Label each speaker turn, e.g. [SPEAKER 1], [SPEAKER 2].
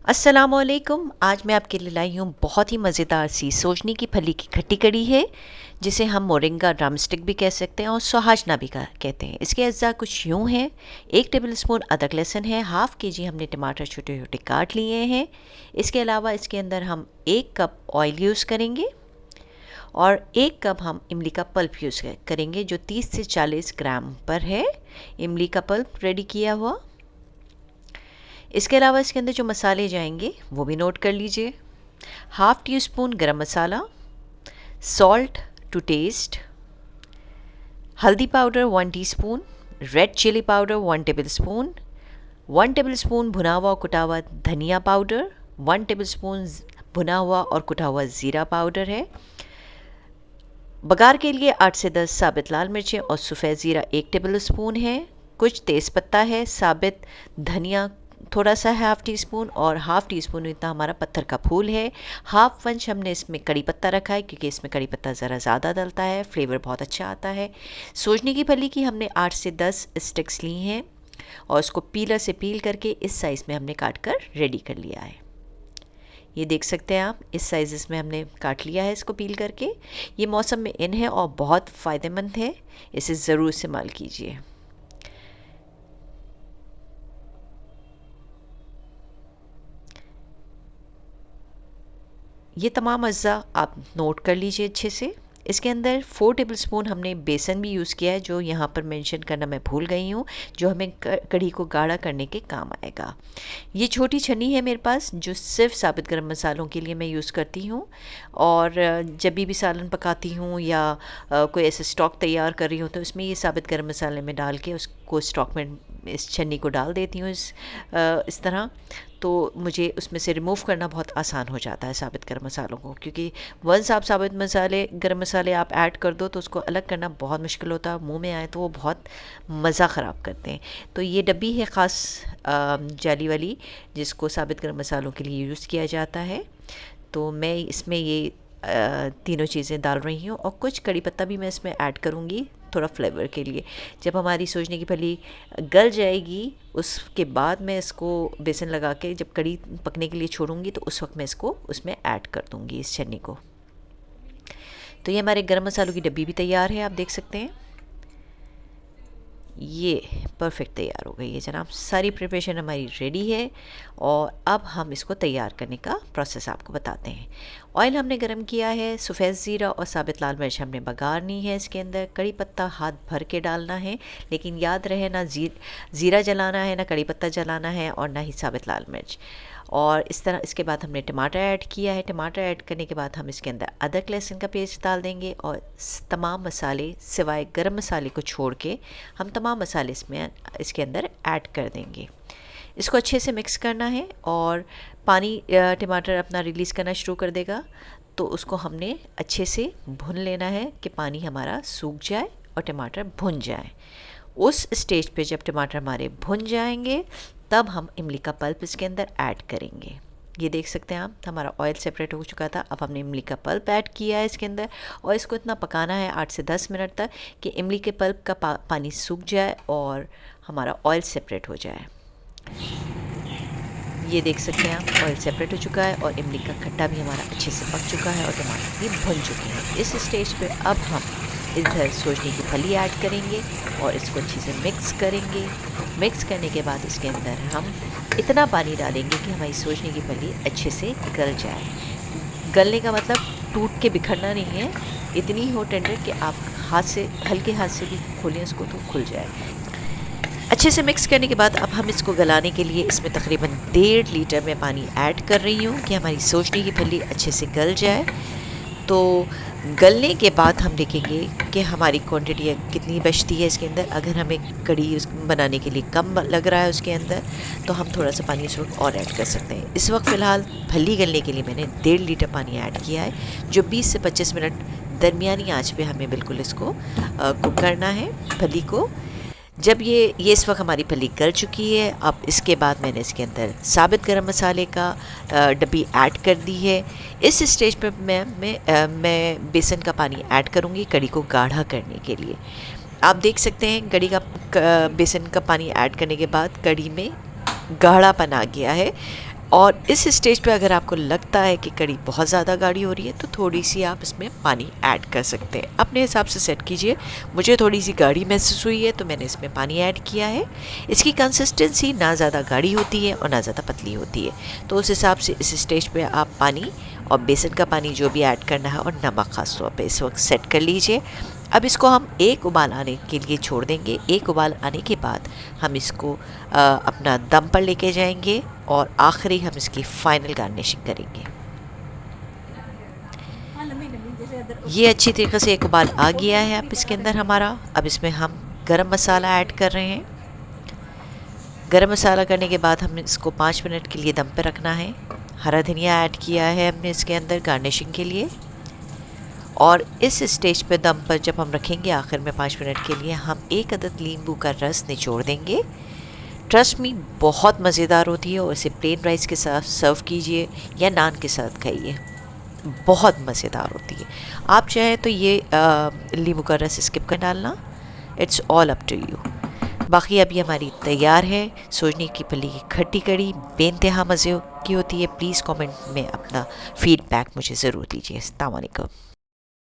[SPEAKER 1] अस्सलामुअलैकुम। आज मैं आपके लिए लाई हूँ बहुत ही मज़ेदार सी सोजनी की फली की खट्टी कड़ी है, जिसे हम मोरिंगा ड्रमस्टिक भी कह सकते हैं और सोहाजना भी कहते हैं। इसके अज्जा कुछ यूँ हैं। 1 टेबल स्पून अदरक लहसुन है, हाफ़ केजी हमने टमाटर छोटे छोटे काट लिए हैं। इसके अलावा इसके अंदर हम 1 कप ऑयल यूज़ करेंगे और 1 कप हम इमली का पल्प यूज़ करेंगे, जो 30 से 40 ग्राम पर है। इमली का पल्प रेडी किया हुआ। इसके अलावा इसके अंदर जो मसाले जाएंगे वो भी नोट कर लीजिए। Half teaspoon garam masala, salt to taste, haldi powder 1 teaspoon, red chilli powder 1 tablespoon, 1 tablespoon भुना हुआ कुटा हुआ धनिया पाउडर, 1 टेबल स्पून भुना हुआ और कुटा हुआ ज़ीरा पाउडर है। बघार के लिए 8 से 10 साबित लाल मिर्चें और सफ़ेद ज़ीरा 1 टेबल स्पून है। कुछ तेज़पत्ता है, साबित धनिया थोड़ा सा है 1/2 टी स्पून, और 1/2 टी स्पून इतना हमारा पत्थर का फूल है। 1/2 इंच हमने इसमें कड़ी पत्ता रखा है, क्योंकि इसमें कड़ी पत्ता ज़रा ज़्यादा डलता है, फ्लेवर बहुत अच्छा आता है। सोजनी की फली की हमने 8 से 10 स्टिक्स ली हैं और उसको पीलर से पील करके इस साइज़ में हमने काट कर रेडी कर लिया है। ये देख सकते हैं आप, इस साइज़ में हमने काट लिया है इसको पील करके। ये मौसम में इन है और बहुत फ़ायदेमंद है, इसे ज़रूर इस्तेमाल कीजिए। ये तमाम अज्जा आप नोट कर लीजिए अच्छे से। इसके अंदर 4 टेबल स्पून हमने बेसन भी यूज़ किया है, जो यहाँ पर मेंशन करना मैं भूल गई हूँ, जो हमें कढ़ी को गाढ़ा करने के काम आएगा। ये छोटी छन्नी है मेरे पास, जो सिर्फ साबित गरम मसालों के लिए मैं यूज़ करती हूँ। और जब भी सालन पकाती हूँ या कोई ऐसे स्टॉक तैयार कर रही हूँ, तो इसमें ये साबित गरम मसाले में डाल के उसको स्टॉक में इस छन्नी को डाल देती हूँ इस तरह। तो मुझे उसमें से रिमूव करना बहुत आसान हो जाता है साबित गरम मसालों को, क्योंकि वंस आप साबित गरम मसाले आप ऐड कर दो तो उसको अलग करना बहुत मुश्किल होता है। मुंह में आए तो वो बहुत मज़ा ख़राब करते हैं। तो ये डब्बी है ख़ास जाली वाली, जिसको साबित गरम मसालों के लिए यूज़ किया जाता है। तो मैं इसमें ये तीनों चीज़ें डाल रही हूँ, और कुछ कड़ी पत्ता भी मैं इसमें ऐड करूँगी थोड़ा फ्लेवर के लिए। जब हमारी सोजनी की फली गल जाएगी, उसके बाद मैं इसको बेसन लगा के जब कड़ी पकने के लिए छोड़ूंगी, तो उस वक्त मैं इसको उसमें ऐड कर दूँगी इस छन्नी को। तो ये हमारे गरम मसालों की डब्बी भी तैयार है, आप देख सकते हैं। ये परफेक्ट तैयार हो गई है जनाब। सारी प्रिपरेशन हमारी रेडी है, और अब हम इसको तैयार करने का प्रोसेस आपको बताते हैं। ऑयल हमने गरम किया है, सफ़ेद ज़ीरा और साबित लाल मिर्च हमने बघारनी है। इसके अंदर कड़ी पत्ता हाथ भर के डालना है, लेकिन याद रहे ना ज़ीरा जलाना है, ना कड़ी पत्ता जलाना है, और ना ही साबित लाल मिर्च। और इस तरह इसके बाद हमने टमाटर ऐड किया है। टमाटर ऐड करने के बाद हम इसके अंदर अदरक लहसुन का पेस्ट डाल देंगे, और तमाम मसाले सिवाय गरम मसाले को छोड़ के हम तमाम मसाले इसके अंदर ऐड कर देंगे। इसको अच्छे से मिक्स करना है, और पानी टमाटर अपना रिलीज़ करना शुरू कर देगा, तो उसको हमने अच्छे से भून लेना है कि पानी हमारा सूख जाए और टमाटर भुन जाए। उस स्टेज पे जब टमाटर हमारे भुन जाएंगे, तब हम इमली का पल्प इसके अंदर ऐड करेंगे। ये देख सकते हैं आप, हमारा ऑयल सेपरेट हो चुका था। अब हमने इमली का पल्प ऐड किया है इसके अंदर, और इसको इतना पकाना है 8 से 10 मिनट तक कि इमली के पल्प का पानी सूख जाए और हमारा ऑयल सेपरेट हो जाए। ये देख सकते हैं आप, ऑयल सेपरेट हो चुका है और इमली का खट्टा भी हमारा अच्छे से पक चुका है और टमाटर भी भुन चुके हैं। इस स्टेज पे अब हम इधर सोजनी की फली ऐड करेंगे और इसको अच्छे से मिक्स करेंगे। मिक्स करने के बाद इसके अंदर हम इतना पानी डालेंगे कि हमारी सोजनी की फली अच्छे से गल जाए। गलने का मतलब टूट के बिखरना नहीं है, इतनी हो टेंडर कि आप हाथ से हल्के हाथ से भी खोलें इसको तो खुल जाए। अच्छे से मिक्स करने के बाद अब हम इसको गलाने के लिए इसमें तकरीबन 1.5 लीटर में पानी ऐड कर रही हूँ कि हमारी सोजनी की फली अच्छे से गल जाए। तो गलने के बाद हम देखेंगे कि हमारी क्वांटिटी कितनी बचती है इसके अंदर। अगर हमें कड़ी बनाने के लिए कम लग रहा है उसके अंदर, तो हम थोड़ा सा पानी इस वक्त और ऐड कर सकते हैं। इस वक्त फ़िलहाल फली गलने के लिए मैंने 1.5 लीटर पानी ऐड किया है, जो 20 से 25 मिनट दरमियानी आंच पे हमें बिल्कुल इसको कुक करना है फली को। जब ये इस वक्त हमारी फली गल चुकी है, अब इसके बाद मैंने इसके अंदर साबित गरम मसाले का डब्बी ऐड कर दी है। इस स्टेज पर मैं बेसन का पानी ऐड करूँगी कड़ी को गाढ़ा करने के लिए। आप देख सकते हैं कड़ी का बेसन का पानी ऐड करने के बाद कड़ी में गाढ़ापन आ गया है। और इस स्टेज पे अगर आपको लगता है कि कड़ी बहुत ज़्यादा गाढ़ी हो रही है तो थोड़ी सी आप इसमें पानी ऐड कर सकते हैं, अपने हिसाब से सेट कीजिए। मुझे थोड़ी सी गाढ़ी महसूस हुई है तो मैंने इसमें पानी ऐड किया है। इसकी कंसिस्टेंसी ना ज़्यादा गाढ़ी होती है और ना ज़्यादा पतली होती है, तो उस हिसाब से इस स्टेज पे आप पानी और बेसन का पानी जो भी ऐड करना है और नमक ख़ास तौर पे इस वक्त सेट कर लीजिए। अब इसको हम एक उबाल आने के लिए छोड़ देंगे। एक उबाल आने के बाद हम इसको अपना दम पर लेके जाएंगे और आखिरी हम इसकी फ़ाइनल गार्निशिंग करेंगे। ये अच्छी तरीके से एक उबाल आ गया है अब इसके अंदर हमारा। अब इसमें हम गरम मसाला ऐड कर रहे हैं। गरम मसाला करने के बाद हमने इसको 5 मिनट के लिए दम पर रखना है। हरा धनिया ऐड किया है हमने इसके अंदर गार्निशिंग के लिए। और इस स्टेज पे दम पर जब हम रखेंगे आखिर में 5 मिनट के लिए, हम 1 अदद नींबू का रस निचोड़ देंगे। ट्रस्ट मी बहुत मज़ेदार होती है और इसे प्लेन राइस के साथ सर्व कीजिए या नान के साथ खाइए, बहुत मज़ेदार होती है। आप चाहें तो ये नींबू का रस स्किप कर डालना, it's all up to you. बाकी अब ये हमारी तैयार है। सोजनी की फली की खट्टी कड़ी बेइंतहा मज़े की होती है। प्लीज़ कमेंट में अपना फीडबैक मुझे ज़रूर दीजिए। अस्सलाम वालेकुम।